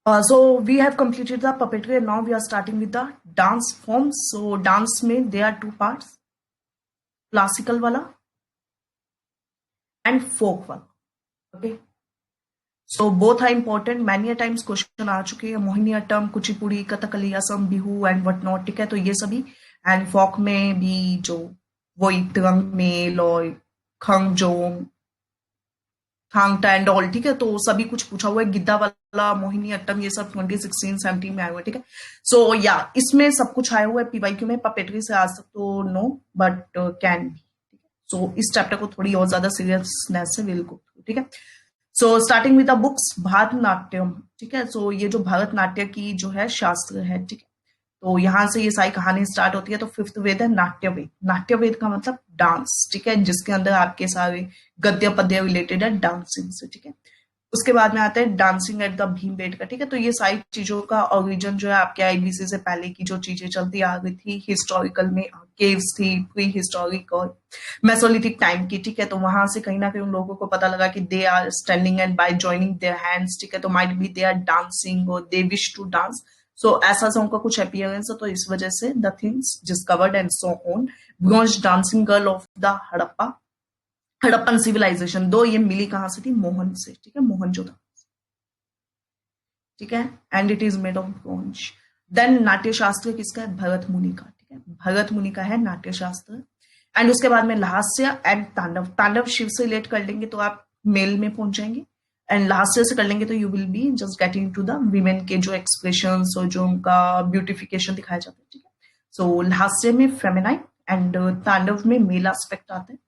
So we have completed the puppetry and now we are starting with the dance forms. So dance में there are two parts, classical वाला and folk वाला. Okay. So both are important. Many a times question आ चुके हैं, Mohiniyattam, Kuchipudi, Kathakali, Assam, Bihu and what not. ठीक है, तो ये सभी एंड फोक में भी जो वही तिरंग मेल और खंगजोम, थांगटा एंड ऑल. ठीक है, तो सभी कुछ पूछा हुआ है. गिद्दा वाला, मोहिनीअट्टम, ये सब 2016-17 में आए हुए. ठीक है, सो या इसमें सब कुछ आया हुआ है पीवाईक्यू में. पपेट्री से आज तक तो नो बट कैन बी. सो इस चैप्टर को थोड़ी और ज्यादा सीरियसनेस से विल गो. ठीक है, so starting with the books Bharatanatyam. ठीक है, सो ये जो भरतनाट्य की जो है शास्त्र है. ठीक है, तो यहां से ये सारी कहानी स्टार्ट होती है. तो फिफ्थ वेद है नाट्य वेद. नाट्य वेद का मतलब डांस. ठीक है, जिसके अंदर आपके सारे गद्य पद्य रिलेटेड है डांसिंग से. ठीक है, उसके बाद में आता है डांसिंग एट द भीमबेटका. ठीक है, तो ये सारी चीजों का ओरिजिन जो है आपके आईबीसी से पहले की जो चीजें चलती आ गई थी हिस्टोरिकल में, केव्स थी, प्री हिस्टोरिक और मेसोलिथिक टाइम की. ठीक है, तो वहां से कहीं ना कहीं उन लोगों को पता लगा कि they are standing and by joining their hands. ठीक है, तो might be they are dancing और they wish to dance. So ऐसा सा उनका कुछ अपीयरेंस है. तो इस वजह से the things discovered and so on. Bronze dancing girl of the Harappa, Harappan civilization. दो ये मिली कहां से थी? मोहन से. ठीक है, मोहनजोदड़ो. ठीक है, and it is made of bronze. Then Natya Shastra किसका है? भरत मुनि का. ठीक है, भरत मुनि का है नाट्य शास्त्र. एंड उसके बाद में लास्य एंड तांडव. तांडव शिव से रिलेट कर लेंगे तो आप मेल में पहुंच जाएंगे, एंड लास्य से कर लेंगे तो you will be just getting to the women के जो एक्सप्रेशंस और जो उनका ब्यूटिफिकेशन दिखाया जाता है. ठीक है, सो लास्य में फेमिनाइन एंड तांडव में मेल एस्पेक्ट आता है.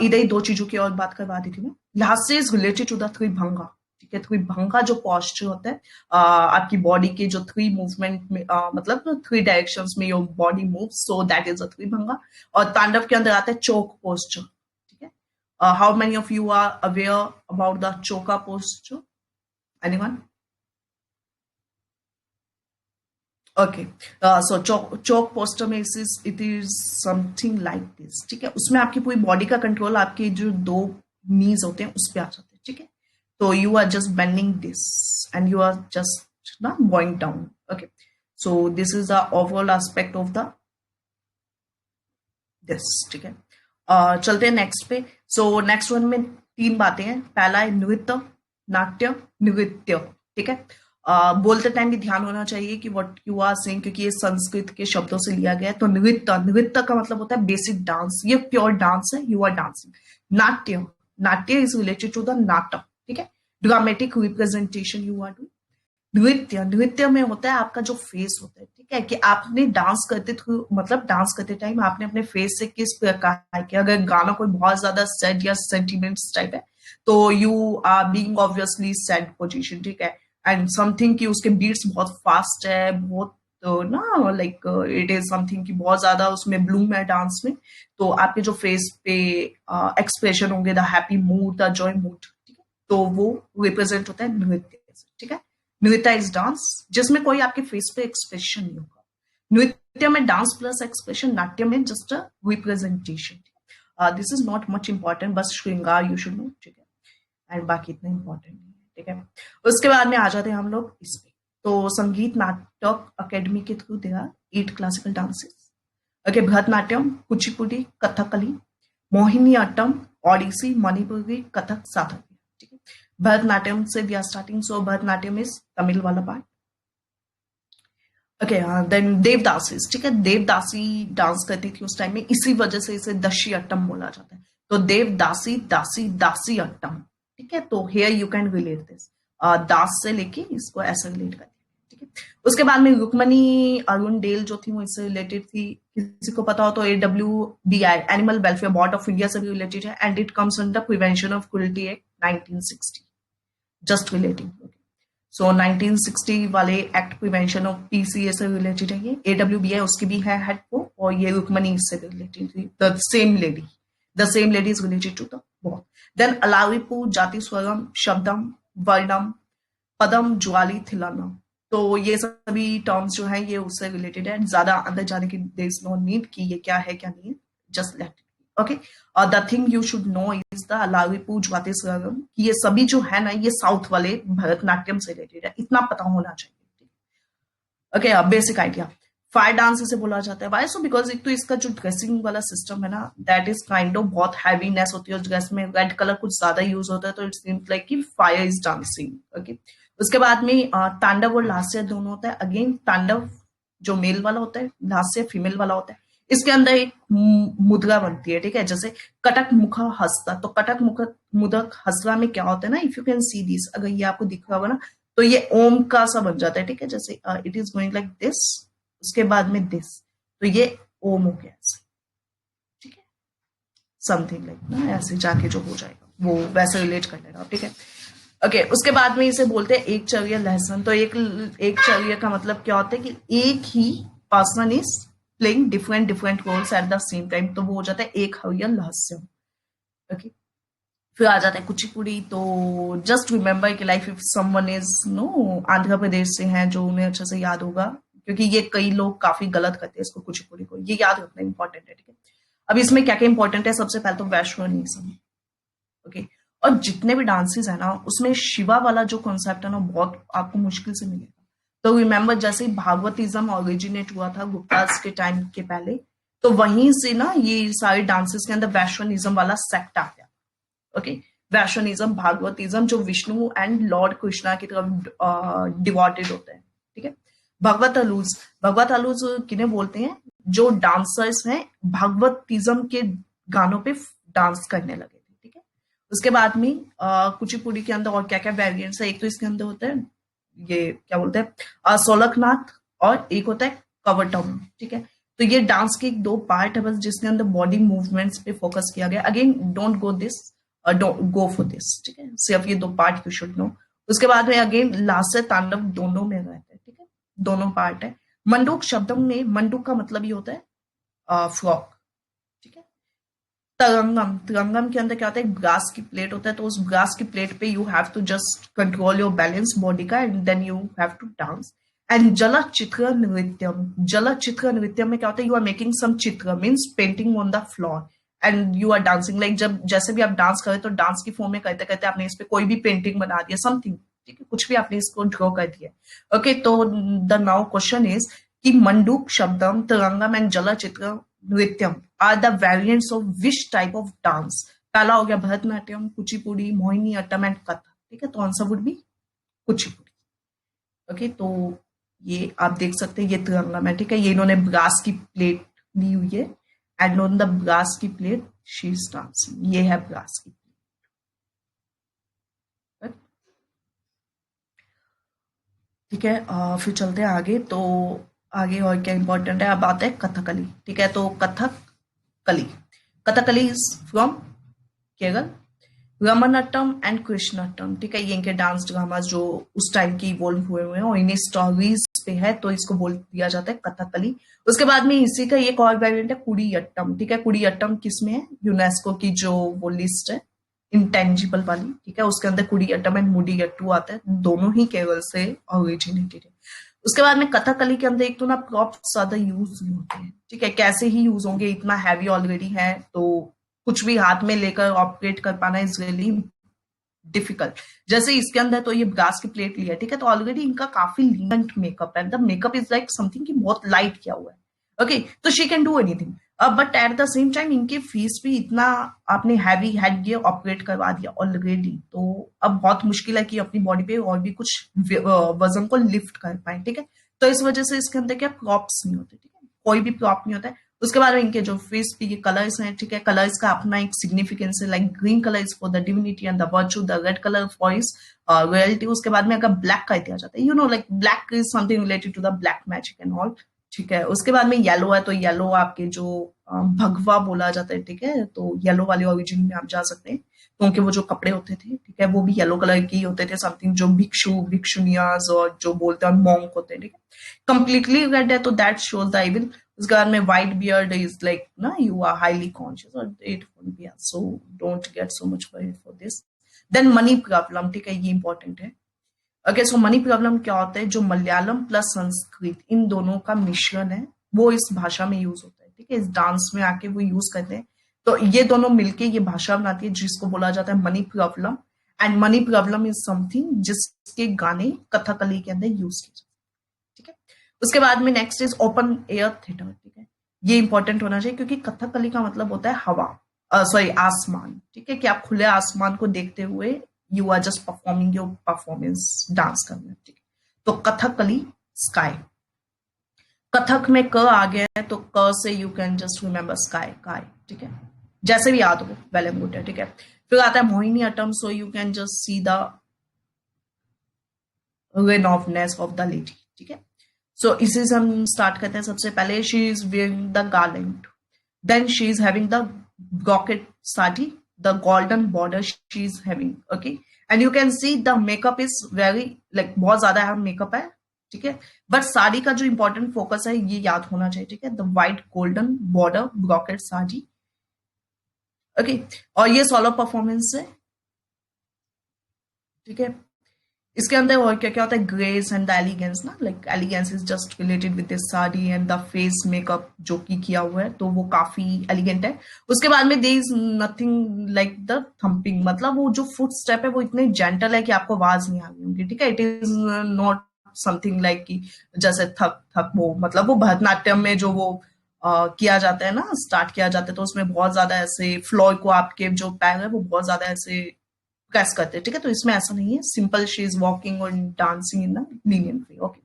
इधर ही दो चीजों की और बात करवा दी थी मैं. Lasya is related to the Tribhanga. ठीक है, त्रिभंगा जो पॉस्चर होता है आपकी बॉडी के जो थ्री मूवमेंट में मतलब थ्री डायरेक्शंस में your body move, so that is a Tribhanga. और तांडव के अंदर आता है चोक पोस्चर. ठीक है, how many of you are aware about the Chowka posture? Anyone? Okay, so Chowk posture में it is something like this. ठीक है, उसमें आपकी पूरी बॉडी का कंट्रोल आपके जो दो नीज होते हैं उस पर आ जाते हैं. ठीक है, तो you are just bending this and you are just not going down. Okay, so this is the overall aspect of the this. ठीक है, चलते हैं नेक्स्ट पे. सो नेक्स्ट वन में तीन बातें हैं. पहला है नृत्य, नाट्य, नृत्य. ठीक है, बोलते टाइम भी ध्यान होना चाहिए कि व्हाट यू आर सेइंग, क्योंकि ये संस्कृत के शब्दों से लिया गया है. तो नृत्य, नृत्य का मतलब होता है बेसिक डांस. ये प्योर डांस है, you are dancing. Natya, natya is related to the natak. ठीक है, dramatic representation you are doing. Nritya, नृत्य में होता है आपका जो फेस होता है. ठीक है, कि आपने डांस करते थ्रू मतलब डांस करते टाइम आपने अपने फेस से किस प्रकार के, अगर गाना कोई बहुत ज्यादा सैड या सेंटिमेंट्स टाइप है तो you are being obviously sad position. ठीक है, एंड समथिंग कि उसके बीट्स बहुत फास्ट है, बहुत ना लाइक इट इज समथिंग कि बहुत ज्यादा उसमें ब्लूम है डांस में, तो आपके जो फेस पे एक्सप्रेशन होंगे, the happy mood, the Joy mood, तो वो रिप्रेजेंट होता है नृत्य से. ठीक है, नृत्य इज डांस जिसमें कोई आपके फेस पे एक्सप्रेशन नहीं होगा. नृत्य में डांस प्लस एक्सप्रेशन, नाट्य में just a representation. This is not much important, बस श्रृंगार यू शुड नो. ठीक है, एंड बाकी इतना इंपॉर्टेंट नहीं है. ठीक है, उसके बाद में आ जाते हैं हम लोग इस पे. तो संगीत नाटक अकेडमी के through there are 8 classical dances. Okay, Bharatanatyam, Kuchipudi, Kathakali, Mohiniyattam, Odissi, Manipuri, Kathak, Sattriya. ठीक है, भरतनाट्यम से we are starting. So Bharatanatyam is Tamil वाला पार्ट. ओके, देन देवदासी. ठीक है, देवदासी डांस करती थी उस टाइम में, इसी वजह से इसे दशी अट्टम बोला जाता है. तो देवदासी, दासी, दासी अट्टम. ठीक है, तो here you can relate this, दास से लेके इसको ऐसा रिलेट करते हैं. ठीक है, उसके बाद में रुक्मणी अरुणडेल जो थी वो इससे रिलेटेड थी. किसी को पता हो तो AWBI, animal welfare board of India से भी रिलेटेड है, and it comes under prevention of cruelty act 1960. Just relating. So 1960 वाले एक्ट प्रिवेंशन ऑफ PCA से रिलेटेड है ये. AWBI उसकी भी है हेड को, और ये रुक्मणी इससे रिलेटेड थी. The same lady is related to the board. Then Alarippu, Jatiswaram, शब्दम, वर्णम, पदम, ज्वाली, थिलनम. तो ये सभी टर्म्स जो है ये उससे रिलेटेड है. ज्यादा अंदर जाने की देयर इज नो नीड कि ये क्या है क्या नहीं है, just let. Okay, the thing you should know is the Alarippu Jatiswaram, ये सभी जो है ना ये साउथ वाले भरतनाट्यम से रिलेटेड है, इतना पता होना चाहिए। Okay, basic idea. Fire dance इसे बोला जाता है, वाई सो बिकॉज एक तो इसका जो ड्रेसिंग वाला सिस्टम है ना दैट इज काइंड ऑफ बहुत हैवीनेस होती है उस ड्रेस में, रेड कलर कुछ ज्यादा यूज होता है तो इट सीम्स लाइक कि फायर इज डांसिंग। ओके, उसके बाद में तांडव और लास्य दोनों होता है। अगेन तांडव जो मेल वाला होता है, लास्य फीमेल वाला होता है। इसके अंदर एक मुद्रा बनती है, ठीक है, जैसे कटक मुख हस्ता, तो कटक मुख मुदक हस्ता में क्या होता है ना, if you can see this, अगर ये आपको दिख रहा होगा ना तो ये ओम का सा बन जाता है, ठीक है, जैसे it is going like this, उसके बाद में दिस, तो ये ओम हो गया ऐसे, ठीक है, समथिंग लाइक ना ऐसे जाके जो हो जाएगा वो वैसे रिलेट कर लेना, ठीक है। ओके, उसके बाद में इसे बोलते हैं एक चर्य लहसन। तो एक चर्य का मतलब क्या होता है कि एक ही person is playing different different roles at the same time, तो वो हो जाता है एक हरियर लहस्यम। ओके, फिर आ जाता है कुचिपुड़ी। तो जस्ट रिमेम्बर कि life if someone is no Andhra Pradesh से हैं जो उन्हें अच्छे से याद होगा, क्योंकि ये कई लोग काफी गलत करते हैं इसको, कुचिपुड़ी को, ये याद रखना इंपॉर्टेंट है, ठीक है। अब इसमें क्या क्या इंपॉर्टेंट है, सबसे पहले तो वैश्वनिज्म। ओके, और जितने भी डांसेस है ना उसमें शिवा वाला जो कॉन्सेप्ट है ना बहुत आपको मुश्किल से मिलेगा। तो रिमेम्बर जैसे भागवतिज्म ऑरिजिनेट हुआ था गुप्तास के टाइम के पहले, तो वहीं से ना ये सारे डांसेस के अंदर वैश्वनिज्म वाला सेक्ट आ गया। ओके, वैश्वनिज्म भागवतिज्म जो विष्णु एंड लॉर्ड कृष्णा की तरफ डिवोटेड होते हैं, ठीक है। भगवत अलूज किन्हें बोलते हैं, जो डांसर्स हैं भागवतिज्म के गानों पे डांस करने लगे थे, ठीक है। उसके बाद में कुचिपुड़ी के अंदर और क्या क्या वेरिएंट्स है, एक तो इसके अंदर होता है ये क्या बोलते हैं सोलकनाथ, और एक होता है कवटम, ठीक है। तो ये डांस के दो पार्ट है बस जिसके अंदर बॉडी मूवमेंट्स पे फोकस किया गया। Again don't go for this, ठीक है, सिर्फ ये दो पार्ट यू शुड नो। उसके बाद में अगेन लास्य तांडव दोनों में रहता है, ठीक है, दोनों पार्ट है। मंडूक शब्द में मंडूक का मतलब ये होता है फ्रॉक, ठीक है। तरंगम के अंदर क्या होता है, ब्रास की प्लेट होता है, तो उस ब्रास की प्लेट पे you have to just control your balance body का and then you have to dance. And Jalachitra Nrityam में क्या होता है, यू आर मेकिंग सम चित्र means painting on the floor and you are dancing, like जब जैसे भी आप डांस करें तो डांस की फॉर्म में करते करते आपने इस पे कोई भी पेंटिंग बना दिया समथिंग, ठीक है, कुछ भी आपने इसको ड्रॉ कर दिया। ओके, तो द नाउ क्वेश्चन इज कि Manduka Shabdam Tarangam and Jalachitra Nrityam are the variants of which type of dance. पहला हो गया भरतनाट्यम, कुचिपुड़ी, मोहिनी अट्टम एंड कथक, ठीक है, तो answer would be Kuchipudi. Okay, तो ये आप देख सकते हैं ये तरंगम है, ठीक है, ये इन्होंने ब्रास की प्लेट ली हुई है एंड ऑन द ब्रास की प्लेट शी इज डांसिंग, ये है ब्रास की प्लेट, ठीक है। फिर चलते हैं आगे। तो आगे और क्या इंपॉर्टेंट है, अब आता है कथकली, ठीक है। तो Kathakali is from Kerala, Ramanattam and Krishnanattam, ठीक है, ये इनके डांस ड्रामा जो उस टाइम की इवॉल्व हुए हुए हैं और इन्हीं स्टोरीज पे है, तो इसको बोल दिया जाता है कथकली। उसके बाद में इसी का एक और वेरिएंट है कुडियट्टम, ठीक है। कुडियट्टम किसमें है, यूनेस्को की जो वो लिस्ट है इंटेंजिबल वाली, ठीक है, उसके अंदर कुडियट्टम एंड मुडियट्टू आता है, दोनों ही केरल से ओरिजिनेटेड है। उसके बाद में कथकली के अंदर एक तो ना प्रॉप्स ज्यादा यूज नहीं होते हैं, ठीक है, कैसे ही यूज होंगे, इतना हैवी ऑलरेडी है तो कुछ भी हाथ में लेकर ऑपरेट कर पाना इज रियली डिफिकल्ट। जैसे इसके अंदर तो ये ब्रास की प्लेट लिया, ठीक है, तो ऑलरेडी इनका काफी लीनेंट मेकअप है, the makeup is like something की बहुत लाइट किया हुआ है। ओके, तो she can do anything, but at the same time इनके फेस पे इतना आपने हैवी हेड गियर ऑपरेट करवा दिया ऑलरेडी, तो अब बहुत मुश्किल है कि अपनी बॉडी पे और भी कुछ वजन को लिफ्ट कर पाए, ठीक है। तो इस वजह से इसके अंदर क्या प्रॉप्स नहीं होते, ठीक है, कोई भी प्रॉप नहीं होता है। उसके बाद में इनके जो फेस पे ये कलर्स हैं, ठीक है, कलर्स का अपना एक सिग्निफिकेंस है, like green colour is for the divinity and the virtue, the red colour for is royalty. उसके बाद में अगर ब्लैक कर दिया जाता है, you know like black is something related to the black magic and all, ठीक है। उसके बाद में येलो है, तो येलो आपके जो भगवा बोला जाता है, ठीक है, तो येलो वाले ओरिजिन में आप जा सकते हैं, तो उनके वो जो कपड़े होते थे, ठीक है, वो भी येलो कलर की होते थे, समथिंग जो भिक्षुनियाज और जो बोलते हैं मॉन्क होते हैं, ठीक है, कंप्लीटली रेड है तो दैट शोज द इविल। उसके बाद में व्हाइट बियर्ड इज लाइक ना यू आर हाईली कॉन्शियस और it won't be, so don't get so much for this. Then money problem, ठीक है, ये इंपॉर्टेंट है। ओके, सो मनी प्रॉब्लम क्या होता है, जो मलयालम प्लस संस्कृत इन दोनों का मिश्रण है वो इस भाषा में यूज होता है, ठीक है, इस डांस में आके वो यूज करते हैं। तो ये दोनों मिलके ये भाषा बनाती है जिसको बोला जाता है Manipravalam. And Manipravalam is something जिसके गाने कथकली के अंदर यूज किए जाते हैं, ठीक है। उसके बाद में next is open air theatre, ठीक है। ये इंपॉर्टेंट होना चाहिए क्योंकि कथकली का मतलब होता है हवा, सॉरी आसमान, ठीक है, कि आप खुले आसमान को देखते हुए you are just performing your performance, dance कर रहे हैं, ठीक है। तो कथकली स्काई, कथक में क आ गया है तो क से you can just remember sky, काय, ठीक है, जैसे भी याद हो वेल एंड गुड है, ठीक है। फिर आता है Mohini Attam, so you can just see the renownness of the lady, ठीक है। सो इसी से हम स्टार्ट करते हैं। सबसे पहले she is wearing the garland, then she is having the brocade sari, the golden border she is having, okay. And you can see the makeup is very like बहुत ज्यादा मेकअप है, ठीक है। बट साड़ी का जो इंपॉर्टेंट फोकस है ये याद होना चाहिए, ठीक है, the white golden border brocade sari, okay. और ये सोलो परफॉर्मेंस है, ठीक है। इसके अंदर और क्या क्या होता है, ग्रेस एंड द एलिगेंस ना, like elegance is just related with this sari and the face makeup जो कि किया हुआ है, तो वो काफी एलिगेंट है। उसके बाद में there is nothing like the thumping, मतलब वो जो फुट स्टेप है वो इतने जेंटल है कि आपको आवाज नहीं आ रही होगी, ठीक है। It is not something like कि जैसे थक थक, वो मतलब वो भरतनाट्यम में जो वो किया जाता है ना, स्टार्ट किया जाता है, तो उसमें बहुत ज्यादा ऐसे फ्लोर को आपके जो पैर है वो बहुत ज्यादा ऐसे प्रेस करते हैं, ठीक है। तो इसमें ऐसा नहीं है, सिंपल शी इज वॉकिंग और dancing in the lenient way, okay.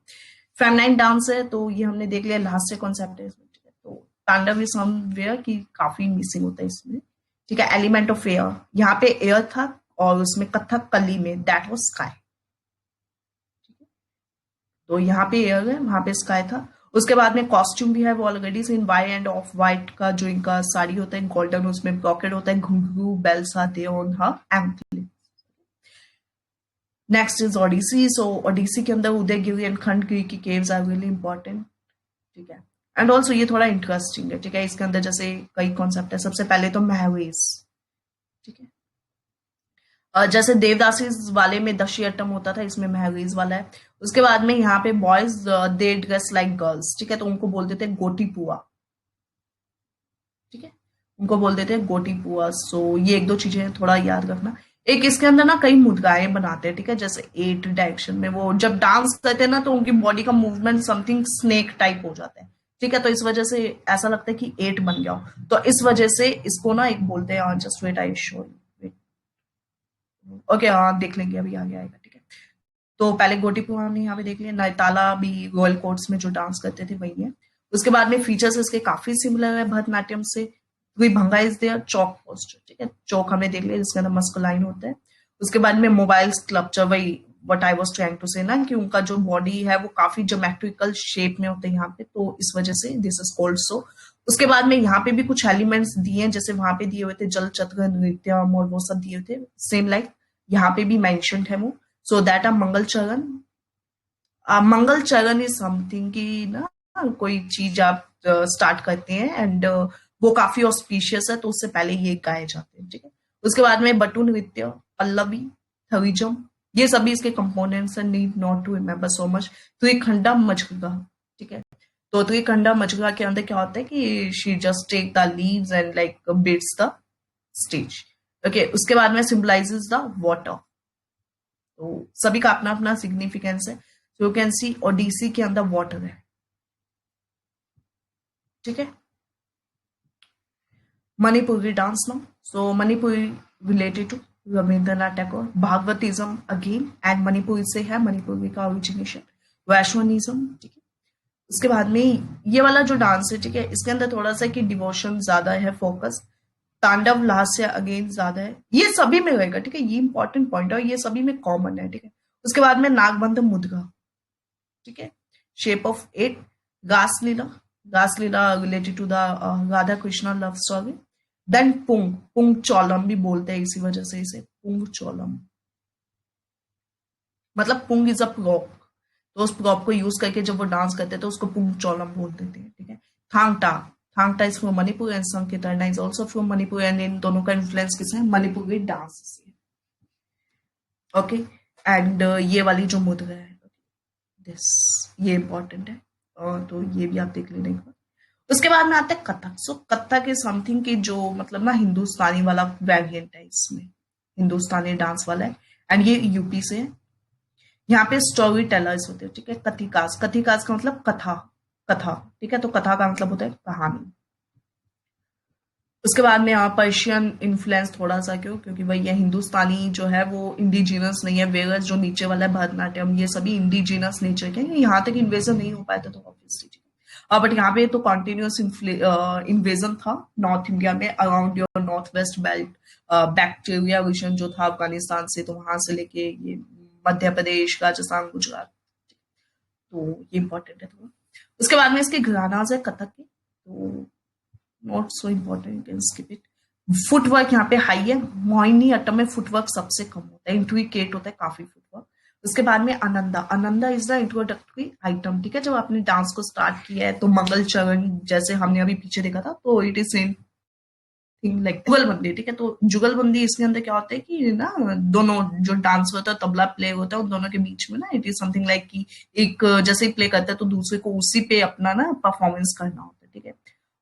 Feminine dance है तो ये हमने देख लिया, लास्ट से कॉन्सेप्ट है इसमें, ठीक है। तो तांडव इज समवेयर की काफी मिसिंग होता है इसमें, ठीक है। एलिमेंट ऑफ एयर, यहाँ पे एयर था और उसमें कथक कली में दैट वाज स्काई, तो यहाँ पे एयर है, वहां पे स्काई था। उसके बाद में कॉस्ट्यूम भी है वो already in white and off white का जो इनका साड़ी होता है गोल्डन, उसमें ब्रॉकेट होता है, घुंघरू बेल्स आते हैं on her ankle. Next is Odissi, so Odissi के अंदर उदयगिरी एंड खंडगिरी की केव्स आर रियली इंपॉर्टेंट, ठीक है। एंड ऑल्सो ये थोड़ा इंटरेस्टिंग है, ठीक है। इसके अंदर जैसे कई कॉन्सेप्ट है, सबसे पहले तो महवेश, ठीक है। जैसे देवदासी वाले में दशियट्टम होता था, इसमें महवेश वाला है। उसके बाद में यहाँ पे boys they dress like girls, ठीक है, तो उनको बोलते थे गोटी पुआ, ठीक है, उनको बोल देते हैं गोटी पुआ। सो ये एक दो चीजें थोड़ा याद रखना। एक इसके अंदर ना कई मुद्राएं बनाते हैं, ठीक है, जैसे 8 डायरेक्शन में वो जब डांस करते हैं ना तो उनकी बॉडी का मूवमेंट समथिंग स्नेक टाइप हो जाता है, ठीक है। तो इस वजह से ऐसा लगता है कि 8 बन गया हो, तो इस वजह से इसको ना एक बोलते हैं, just wait I show you, okay, हाँ देख लेंगे, अभी आगे आएगा, ठीक है। तो पहले गोटी पुआ हमने यहाँ पे देख लिया, नयताला भी रॉयल कोर्ट्स में जो डांस करते थे वही है। उसके बाद में फीचर्स इसके काफी सिमिलर है भरतनाट्यम से। भंगा इज देयर, चौक पोस्टर, ठीक है, चौक हमने देख लिया जिसके अंदर मस्कुलाइन होता है। उसके बाद में मोबाइल स्कल्पचर, वही what I was trying to say ना, कि उनका जो बॉडी है वो काफी ज्योमेट्रिकल शेप में होते हैं यहाँ पे, तो इस वजह से दिस इज कॉल्ड सो। उसके बाद में यहाँ पे भी कुछ एलिमेंट्स दिए हैं, जैसे वहां पे दिए हुए थे जल चक्र नृत्यम और वो सब दिए हुए थे, सेम लाइक यहाँ पे भी मेंशन्ड है वो। सो दैट आर मंगल चरण। मंगल चरण इज समथिंग की ना, कोई चीज आप स्टार्ट करते हैं एंड वो काफी ऑस्पिशियस है, तो उससे पहले ये गाए जाते हैं, ठीक है। उसके बाद में बटू नृत्य, पल्लवी, थविजम, ये सभी इसके कंपोनेंट्स हैं, need not to remember so much. त्रिखंडा मजगा, ठीक है। तो त्रिखंडा मजगा के अंदर क्या होता है कि she just take the leaves and like beats the stage, okay. उसके बाद में सिंबलाइजेस द वाटर, तो सभी का अपना अपना सिग्निफिकेंस है। So you can see Odissi के अंदर वाटर है, ठीक है। Manipuri dance now, so Manipuri related to Rabindranath Tagore, Bhagavatism again and Manipuri से है मणिपुरी का ओरिजिनेशन, वैष्णवनिज्म, ठीक है। उसके बाद में ये वाला जो डांस है, ठीक है, इसके अंदर थोड़ा सा कि डिवोशन ज्यादा है फोकस, तांडव लास्य अगेन ज्यादा है, ये सभी में रहेगा, ठीक है, ये इंपॉर्टेंट पॉइंट है, ये सभी में कॉमन है, ठीक है। उसके बाद में नागबंध मुद्गा, ठीक है, shape of 8, Raslila, Raslila related to the Radha Krishna love story. Then Pung, Pung Cholom भी बोलते हैं, इसी वजह से इसे पुंग चोलम, मतलब पुंग इज अ प्रॉप, तो उस प्रॉप को यूज करके जब वो डांस करते थे तो उसको पुंग चोलम बोलते थे, ठीक है। Thangta, Thangta is from Manipur and Sankirtana is also from Manipur, and इन दोनों का इन्फ्लुएंस किससे है, मणिपुरी डांस से, ओके। एंड ये वाली जो मुद्रा है दिस, ये इंपॉर्टेंट है, और तो ये भी आप देख लेना एक बार। उसके बाद में आता है कथक। सो कथक इज समथिंग की जो मतलब ना हिंदुस्तानी वाला वेरिएंट है, इसमें हिंदुस्तानी डांस वाला है, एंड ये यूपी से है। यहाँ पे स्टोरी टेलर्स होते हैं, ठीक है। कथिकास, कथिकास का मतलब कथा, कथा, ठीक है। तो कथा का मतलब होता है कहानी। उसके बाद में यहाँ पर्शियन इन्फ्लुएंस थोड़ा सा, क्यों, क्योंकि भाई ये हिंदुस्तानी जो है वो इंडिजिनस नहीं है, वेगस जो नीचे वाला है भरतनाट्यम, ये सभी इंडिजिनस नेचर के हैं। यहाँ तक इन्वेजन नहीं हो पाया था तो ऑब्वियसली, बट यहाँ पे तो कॉन्टिन्यूस इन्वेजन था नॉर्थ इंडिया में, around your north west belt, Bactria region जो था अफगानिस्तान से, तो वहां से लेके ये मध्य प्रदेश, राजस्थान, गुजरात, तो ये इंपॉर्टेंट है थोड़ा। उसके बाद में इसके घरानाज है कथक के, तो not so important, can skip it. Footwork यहाँ पे हाई है, मोहिनी अट्टम में फुटवर्क सबसे कम होता है, इंट्रिकेट होता है काफी फुटवर्क। उसके बाद में Ananda, Ananda is the introductory item, ठीक है। जब आपने डांस को स्टार्ट किया है तो मंगल चरण जैसे हमने अभी पीछे देखा था, तो it is same thing like जुगलबंदी, ठीक है। तो जुगलबंदी इसके अंदर क्या होता है कि ना दोनों जो डांस होता है, तबला प्ले होता है, उन दोनों के बीच में ना इट इज समथिंग लाइक कि एक जैसे ही प्ले करता है तो दूसरे को उसी पे अपना ना परफॉर्मेंस करना होता है, ठीक है।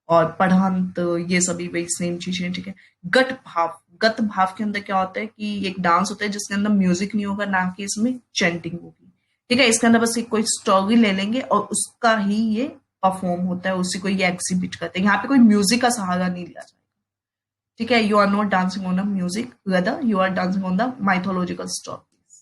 और पढ़ंत, ये सभी वही सेम चीजें, ठीक है। गत भाव, गत भाव के अंदर क्या होता है कि एक डांस होता है जिसके अंदर म्यूजिक नहीं होगा, ना कि इसमें चैंटिंग होगी, ठीक है। इसके अंदर बस एक कोई स्टोरी ले लेंगे और उसका ही ये परफॉर्म होता है, उसी को ये एग्जिबिट करते हैं। यहाँ पे कोई म्यूजिक का सहारा नहीं लिया जाएगा, ठीक है। You are not dancing on the music, whether you are dancing on the mythological stories.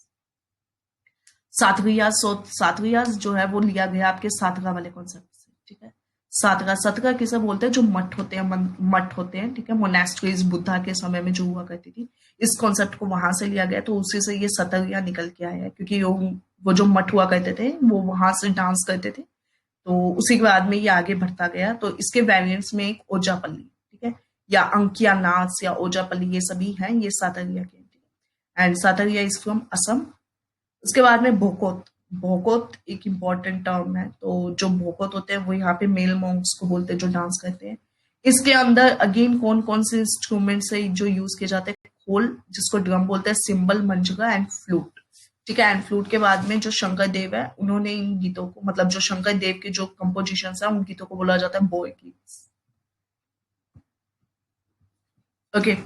Sattriya, so Sattriya जो है वो लिया गया आपके सातरा वाले कॉन्सेप्ट से, ठीक है। सातरा, सतरा किसे बोलते हैं, जो मठ होते हैं, मठ होते हैं, ठीक है। मोनेस्ट्रीज बुद्धा के समय में जो हुआ करती थी, इस कॉन्सेप्ट को वहां से लिया गया, तो उसी से ये सतरिया निकल के आया है, क्योंकि वो जो मठ हुआ करते थे वो वहां से डांस करते थे, तो उसी के बाद में ये आगे बढ़ता गया। तो इसके वेरिएंट्स में एक ओजापल्ली, ठीक है, या अंकिया नाच या ओजापल्ली, ये सभी हैं, ये सातरिया के, एंड सातरिया इज फ्रॉम असम। उसके बाद में भोकोत, भोकोत एक इम्पॉर्टेंट टर्म है। तो जो भोकोत होते हैं वो यहाँ पे मेल मॉन्क्स को बोलते हैं जो डांस करते हैं। इसके अंदर अगेन कौन कौन से इंस्ट्रूमेंट से जो यूज किए जाते हैं, खोल जिसको ड्रम बोलते हैं, सिंबल, मंजगा एंड फ्लूट, ठीक है। एंड फ्लूट के बाद में जो शंकर देव है, उन्होंने इन गीतों को, मतलब जो शंकर देव के जो कंपोजिशन है, उन गीतों को बोला जाता है बोय गीत। Okay,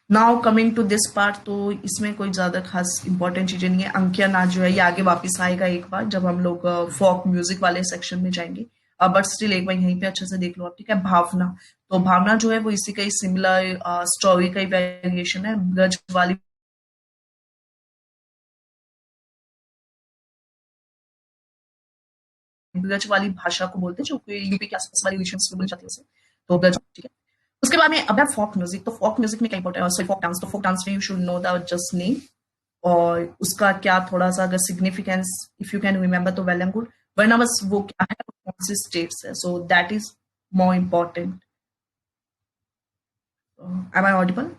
now coming to this part, तो इसमें कोई ज्यादा खास इंपॉर्टेंट चीजें नहीं है। अंकिया नाच जो है ये आगे वापस आएगा एक बार, जब हम लोग फोक म्यूजिक वाले सेक्शन में जाएंगे, बट स्टिल एक बार यहीं पे अच्छे से देख लो आप, ठीक है। भावना, तो भावना जो है वो इसी का ही सिमिलर स्टोरी का ही वेरिएशन है। ब्रज वाली, ब्रज वाली भाषा को बोलते हैं, जो यूपी के आसपास वाली रीजन में बोली जाती है उसे, तो ब्रज, ठीक है। उसके बाद में अब है फोक म्यूजिक, तो फोक म्यूजिक में क्या इंपॉर्टेंट, फोक डांस, तो फोक डांस में you should know the just name, और उसका क्या थोड़ा सा अगर significance if you can remember तो वेल एंड गुड, वरना बस वो क्या है, कौन सी स्टेट्स है, so that is more important. Am I audible?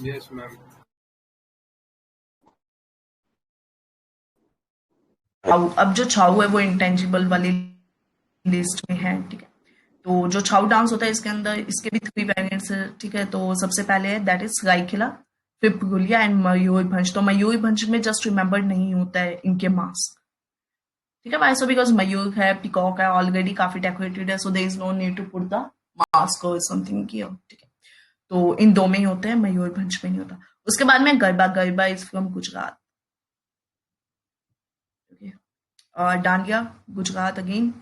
Yes, ma'am. अब जो छाऊ है वो इंटेंजिबल वाली लिस्ट में है, ठीक है। तो जो छाऊ डांस होता है इसके अंदर, इसके भी 3 वेरिएंट्स है, ठीक है। तो सबसे पहले है दैट इज राइखिला, फिर पुगुलिया एंड मयूरभंज। तो मयूरभंज में जस्ट रिमेंबर नहीं होता है इनके मास्क, ठीक है। वाई सो, बिकॉज मयूर है, पिकॉक है, ऑलरेडी काफी डेकोरेटेड है, so there is no need to put the mask और समथिंग किया, ठीक है। तो इन 2 में ही होते हैं, मयूरभंज में नहीं होता। उसके बाद में गरबा, गरबा इज फ्रॉम गुजरात, ठीक है। और dandiya, Gujarat again.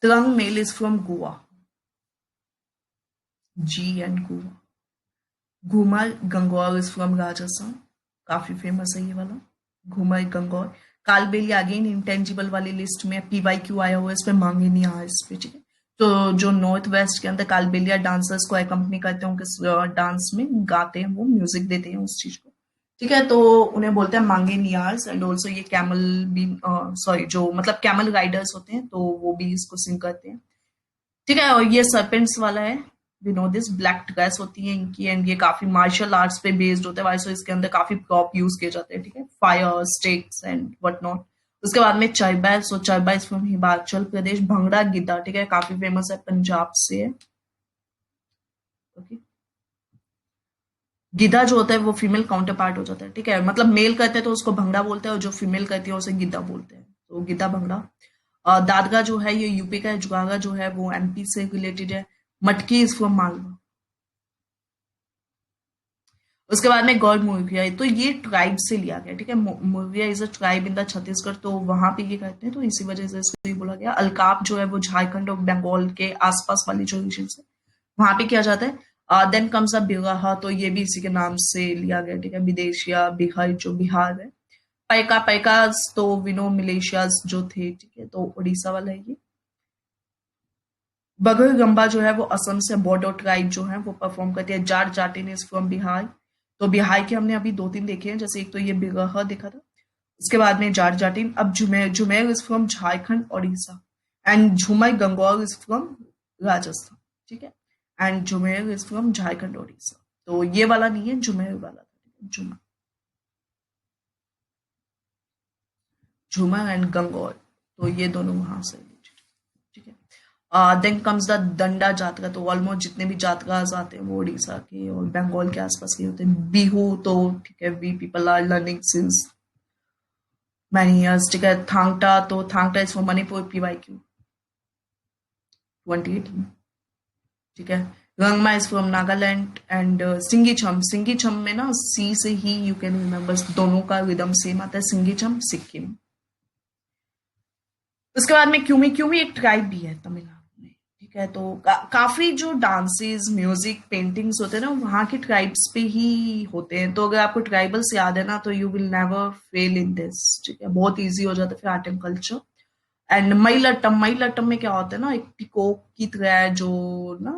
Trang Mel is from Goa, G and Goa. Ghoomar Gangaur is from Rajasthan, काफी फेमस है ये वाला, घूमर गंगौर। कालबेली अगेन इंटेंजिबल वाली लिस्ट में, PYQ आया हुआ है, इस पे मांगे नहीं आया इस पे, ठीक है। तो जो नॉर्थ वेस्ट के अंदर कालबेलिया डांसर्स को अकम्पनी करते हैं, उनके डांस में गाते हैं, वो म्यूजिक देते हैं उस चीज को, ठीक है। तो उन्हें बोलते हैं मांगे नियाज, एंड ऑल्सो ये कैमल भी, सॉरी, जो मतलब कैमल राइडर्स होते हैं तो वो भी इसको सिंग करते हैं, ठीक है। और ये सर्पेंट्स वाला है, we know this, black dress होती है इनकी, एंड ये काफी मार्शल आर्ट्स पे बेस्ड होता है, वाइसो इसके अंदर काफी प्रॉप यूज किए जाते हैं, ठीक है, fire, sticks and what not. उसके बाद में चरबा, सो चरबा इज फ्रॉम हिमाचल प्रदेश। भंगड़ा गिद्धा, ठीक है, काफी फेमस है, पंजाब से है। ओके, गिद्धा जो होता है वो फीमेल काउंटर पार्ट हो जाता है, ठीक है, मतलब मेल करते हैं तो उसको भंगड़ा बोलते हैं और जो फीमेल करती है उसे गिद्धा बोलते हैं, तो गिद्धा भंगड़ा। दादगा जो है ये यूपी का है, जुगागा जो है वो एमपी से रिलेटेड है। मटकी इज फ्रॉम मालवा। उसके बाद में गौर मुर्गिया, तो ये ट्राइब से लिया गया, ठीक है, Muria is a tribe in the Chhattisgarh, तो वहां पे ये कहते हैं, तो इसी वजह से इसको ये बोला गया। अलकाप जो है वो झारखंड और बंगाल के आसपास वाली जो रीजन है वहां पे किया जाता है। देन कम्स अ बिरहा, तो ये भी इसी के नाम से लिया गया, ठीक है, विदेशिया बिहार जो बिहार है। पैका, पैकास तो विनो मिलेशियाज जो थे, ठीक है, तो उड़ीसा वाला है ये। बगर गंबा जो है वो असम से, बोडो ट्राइब जो है वो परफॉर्म करती है। जाट जाटिन इज फ्रॉम बिहार, तो बिहार के हमने अभी 2-3 देखे हैं, जैसे एक तो ये बिरहा देखा था, उसके बाद में जाट जाटिन। अब Jhumair, Jhumair is from Jharkhand Odisha. And Jhumar Gangaur is from Rajasthan, ठीक है, and Jhumair is from Jharkhand Odisha, तो ये वाला नहीं है, झुमेर वाला था, झुमर, झूमर एंड गंगौर, तो ये दोनों वहां से, ठीक है। देन कम्स द दंडा जातरा, तो ऑलमोस्ट जितने भी जातरास आते हैं वो उड़ीसा के और बंगाल के आसपास के होते हैं। बिहू तो ठीक है, we people are learning since many years, ठीक है। थांगटा, तो Thangta is from Manipur, PYQ 2018, ठीक है। Rengma is from Nagaland and Singhichham, Singhichham में ना सी से ही यू कैन रिमेम्बर, दोनों का रिदम सेम आता है, सिंगीछम सिक्किम। उसके बाद में क्यूमी, क्यूमी एक ट्राइब भी है तमिलनाडु में, ठीक है, तो काफी जो डांसेस, म्यूजिक, पेंटिंग्स होते हैं ना वहाँ के ट्राइब्स पे ही होते हैं, तो अगर आपको ट्राइबल्स याद है ना तो you will never fail in this, ठीक है, बहुत इजी हो जाता है फिर आर्ट एंड कल्चर। एंड मई लट्टम में क्या होता है ना, एक पिकॉक की तरह है, जो ना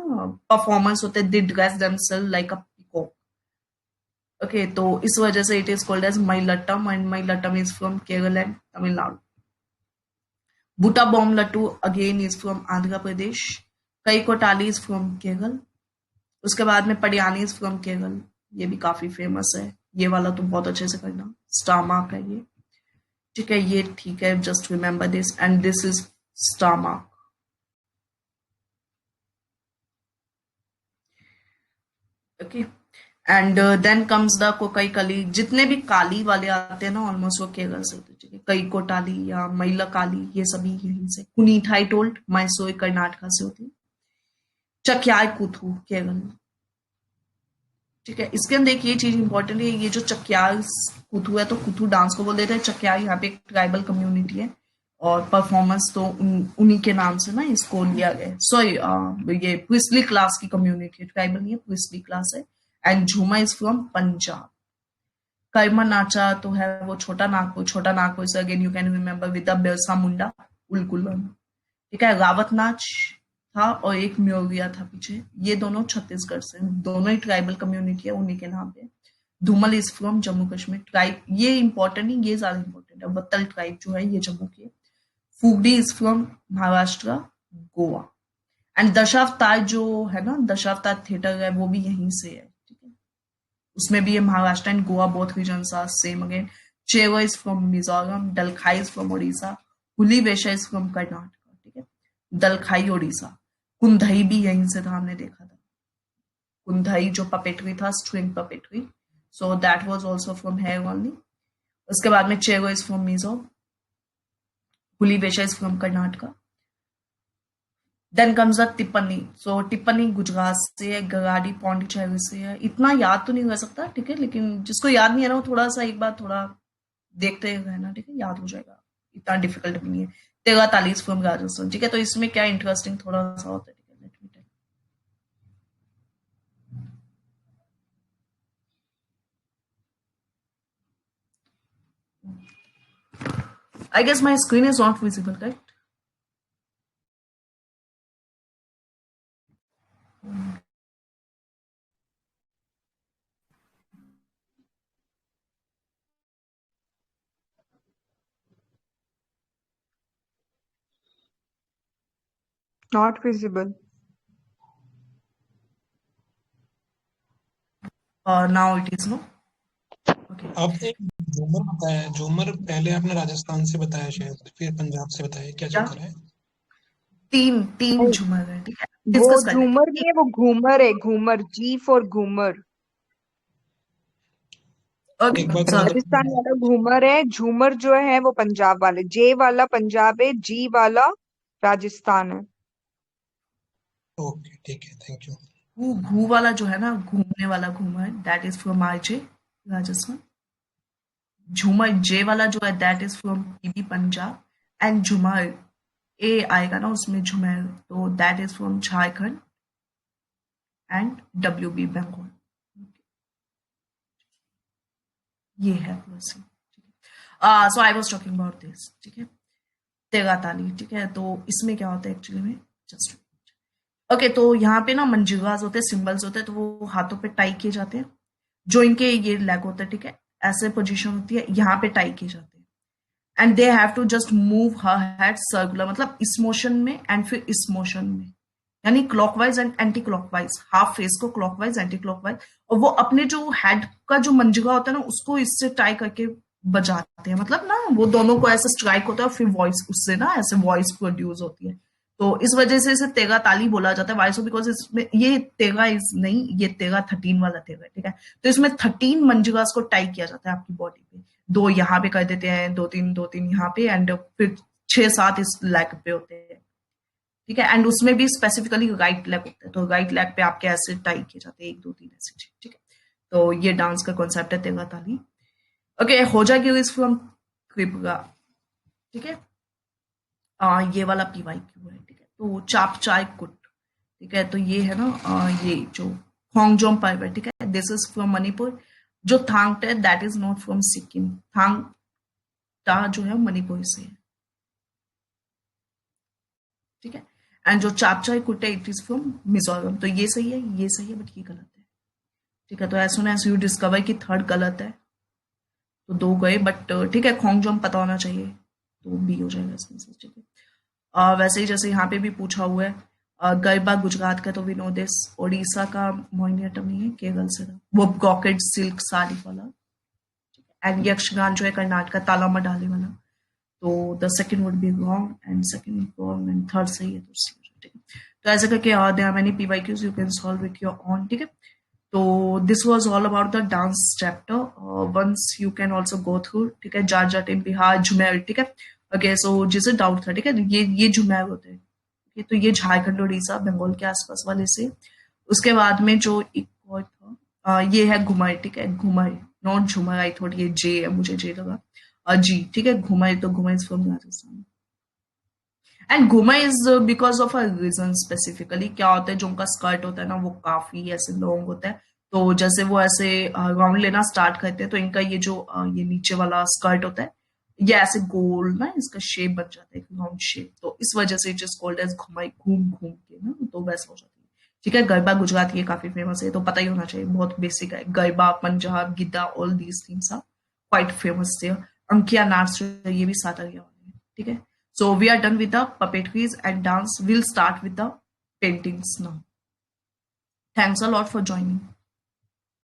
परफॉर्मेंस होते हैं, they dress themselves like a peacock. Okay, तो इस वजह से it is called as Mayilattam, and Mayilattam is from Kerala and Tamil Nadu. Buta Bomb Lattu again is from Andhra Pradesh. Kai Kotali is from Kerala. उसके बाद में पडियानी इज फ्रॉम केरल, ये भी काफी फेमस है, ये वाला तो बहुत अच्छे से करना, स्टामार्क है ये, ठीक है, ये ठीक है, just remember this and this is स्टामार्क। Okay, and then comes the कोकई कली, जितने भी काली वाले आते हैं ना ऑलमोस्ट वो केरल से होते हैं, ठीक है, कई कोटाली या मैला काली ये सभी यहीं से। कुनीठाई टोल्ड मैसूर कर्नाटका से होती है। चक्याय कूथू केरल, ठीक है। इसके अंदर एक ये चीज इंपॉर्टेंट है, ये जो चक्याल कुथु है तो कुथु डांस को बोल देते हैं, चक्याल यहाँ पे एक ट्राइबल कम्युनिटी है और परफॉर्मेंस तो उन्हीं के नाम से ना इसको लिया गया है। सॉरी, ये प्रिस्ली क्लास की कम्युनिटी है, ट्राइबल नहीं है, प्रिस्ली क्लास है। And Jhuma is from Punjab. Karma नाचा तो है वो छोटा नागपुर, छोटा नागपुर से again you can remember with Birsa Munda, Ulgulan, ठीक है। रावत नाच था और एक म्योरिया था पीछे, ये दोनों छत्तीसगढ़ से, दोनों ही ट्राइबल कम्युनिटी है, उन्हीं के नाम पे। Dhumal is from Jammu Kashmir, tribe ये इंपॉर्टेंट नहीं, ये ज्यादा इंपॉर्टेंट है, वत्तल ट्राइब जो है ये जम्मू की है। Fugdi is from Maharashtra, Goa. And Dashavatar जो है ना, दशावतार थिएटर है वो भी यहीं से है, ठीक है, उसमें भी ये Maharashtra and Goa both region are same again. Chewa is from Mizoram, Dalkhai is from Odisha, Huli Vesha is from Karnataka, ठीक है, दलखाई ओडिशा। कुंधई भी यहीं से था, हमने देखा था कुंधई जो पपेटरी था, string puppetry, so that was also from here only. उसके बाद में Cheraw is from Mizo, Huli Vesha is from Karnataka. Then comes the Tippani, so टिप्पणी गुजरात से है, गराडी पौंडीचेरी से है, इतना याद तो नहीं हो सकता, ठीक है, लेकिन जिसको याद नहीं है ना वो थोड़ा सा एक बार थोड़ा देखते रहना, ठीक है, याद हो जाएगा, इतना डिफिकल्ट भी नहीं है। तेरह तालीस फ्रॉम राजस्थान, ठीक है, तो इसमें क्या इंटरेस्टिंग थोड़ा सा होता है, ठीक है, let me tell. I guess my screen is not visible, right? Not visible. Now it is no. Okay. अब झूमर बताया है, झूमर पहले आपने राजस्थान से बताया शायद, फिर पंजाब से बताया, क्या क्या चक्कर है? तीन तीन नहीं, झूमर है, ठीक है, वो डिस्कस कर लेते झूमर हैं। नहीं है, वो घूमर है, घूमर, जी फॉर घूमर। ओके एक बात नोट राजस्थान रखना। वाला घूमर है, झूमर जो है वो पंजाब वाले, जे वाला पंजाब है, जी वाला राजस्थान है। ओके ठीक है, थैंक यू। वो घू वाला जो है ना, घूमने वाला Ghoomar, that is from RJ Rajasthan. Jhumar J वाला जो है that is from PB Punjab. And Jhumar A आएगा ना उसमें झूमर, तो that is from Jharkhand and W B Bengal. ये है process. So I was talking about this, ठीक है, तेगा ताली, ठीक है। तो इसमें क्या होता है एक्चुअली में, जस्ट ओके, तो यहाँ पे ना मंजिगाज होते हैं, सिंबल्स होते हैं, तो वो हाथों पे टाई किए जाते हैं। जो इनके ये लेग होता है, ठीक है, ऐसे पोजीशन होती है, यहाँ पे टाई किए जाते हैं। And they have to just move her head circular, मतलब इस मोशन में एंड फिर इस मोशन में, यानी clockwise and anti clockwise, half face को क्लॉकवाइज एंटी क्लॉकवाइज। और वो अपने जो हेड का जो मंजिगा होता है ना, उसको इससे टाई करके बजाते हैं, मतलब ना वो दोनों को ऐसे स्ट्राइक होता है और फिर वॉइस उससे ना ऐसे वॉइस प्रोड्यूस होती है। तो इस वजह से इसे तेगा ताली बोला जाता है। वाई सो बिकॉज इसमें ये तेगा इज नहीं, ये तेगा 13 वाला तेगा है, ठीक है। तो इसमें 13 मंजिगास को टाई किया जाता है आपकी बॉडी पे। दो यहाँ पे कर देते हैं, दो तीन यहाँ पे, एंड फिर 6-7 इस लेग पे होते हैं, ठीक है। एंड उसमें भी स्पेसिफिकली राइट लेग होता है, तो राइट लेग पे आपके ऐसे टाई किए जाते हैं, 1 2 3 ऐसे, ठीक है। तो ये डांस का कॉन्सेप्ट है तेगा ताली। Okay, Hojagiri is from Tripura, ठीक है। ये वाला PYQ है, ठीक है। तो चाप चाय कुट, ठीक है, तो ये है ना ये जो होंगजोम पर्व है, ठीक है, दिस इज फ्रॉम मणिपुर। जो थांगटा है that is not from Sikkim, Thangta जो है मणिपुर से है, ठीक है। एंड जो चाप चाय कुट है इट इज फ्रॉम मिजोरम। तो ये सही है, ये सही है, बट ये गलत है, ठीक है। तो as soon as you discover कि थर्ड गलत है, तो 2 गए, बट ठीक है, खोंगजोम पता होना चाहिए, तो बी हो जाएगा इसमें से, ठीक है। वैसे ही जैसे यहाँ पे भी पूछा हुआ है, गरबा गुजरात का तो वी नो दिस, ओडिशा का मोहिनीअट्टम नहीं है, केरल से था वो ब्रॉकेट सिल्क साड़ी वाला, एंड यक्षगान जो है कर्नाटक ताला मडाले वाला। तो the second would be wrong and second wrong and third सही है, तो सी हो जाए, ठीक है। तो ऐसे करके there are many PYQs you can solve with your own, ठीक है। तो this was all about the dance chapter, once you can also go through, ठीक है, जाट इन बिहार झुमेर, ठीक है। ओके, सो जिसे डाउट था, ठीक है, ये झुमेर होते हैं, ठीक है। तो ये झारखंड उड़ीसा बंगाल के आसपास वाले से। उसके बाद में जो एक और था, ये है घुमर, ठीक है, घुमर, नॉट झुमर, आई थॉट ये जे है, मुझे जे लगा, जी, ठीक है, घुमर, तो Ghoomar is from Rajasthan. And Ghoomar is because of a region specifically, क्या होता है जो उनका स्कर्ट होता है ना वो काफी ऐसे लॉन्ग होता है, तो जैसे वो ऐसे राउंड लेना स्टार्ट करते हैं, तो इनका ये जो ये नीचे वाला स्कर्ट होता है, ये ऐसे गोल ना इसका शेप बन जाता है, एक राउंड शेप, तो इस वजह से इट इज कॉल्ड एज घुमर, घूम घूम के ना, तो वैसा हो जाता है, ठीक है। गरबा गुजरात ये काफी फेमस है, तो पता ही होना चाहिए, बहुत बेसिक है। Garba, Punjab, Giddha, all these things are quite famous थे। अंकिया नाच ये भी सात वाले हैं, ठीक है। So we are done with the puppetries and dance. We'll start with the paintings now. Thanks a lot for joining.